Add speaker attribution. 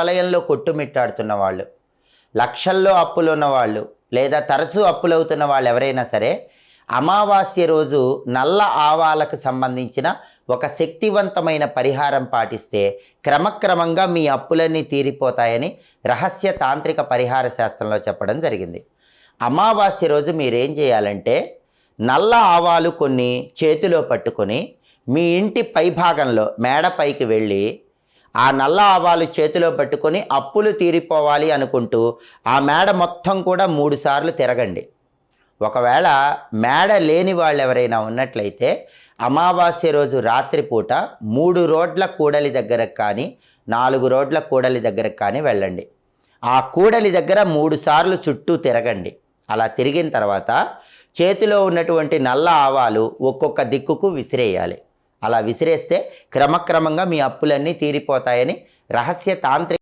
Speaker 1: ఆలయంలో కొట్టుమిట్టాడుతున్న వాళ్ళు, లక్షల్లో అప్పులు ఉన్నవాళ్ళు, లేదా తరచూ అప్పులవుతున్న వాళ్ళు ఎవరైనా సరే అమావాస్య రోజు నల్ల ఆవాలకు సంబంధించిన ఒక శక్తివంతమైన పరిహారం పాటిస్తే క్రమక్రమంగా మీ అప్పులన్నీ తీరిపోతాయని రహస్య తాంత్రిక పరిహార శాస్త్రంలో చెప్పడం జరిగింది. అమావాస్య రోజు మీరేం చేయాలంటే నల్ల ఆవాలు కొన్ని చేతిలో పట్టుకొని మీ ఇంటి పైభాగంలో మేడపైకి వెళ్ళి ఆ నల్ల ఆవాలు చేతిలో పట్టుకొని అప్పులు తీరిపోవాలి అనుకుంటూ ఆ మేడ మొత్తం కూడా 3 సార్లు తిరగండి. ఒకవేళ మేడ లేని వాళ్ళు ఎవరైనా ఉన్నట్లయితే అమావాస్య రోజు రాత్రిపూట 3 రోడ్ల కూడలి దగ్గరకు కానీ 4 రోడ్ల కూడలి దగ్గరకు కానీ వెళ్ళండి. ఆ కూడలి దగ్గర 3 సార్లు చుట్టూ తిరగండి. అలా తిరిగిన తర్వాత చేతిలో ఉన్నటువంటి నల్ల ఆవాలు ఒక్కొక్క దిక్కుకు విసిరేయాలి. అలా విసిరేస్తే క్రమక్రమంగా మీ అప్పులన్నీ తీరిపోతాయని రహస్య తాంత్రిక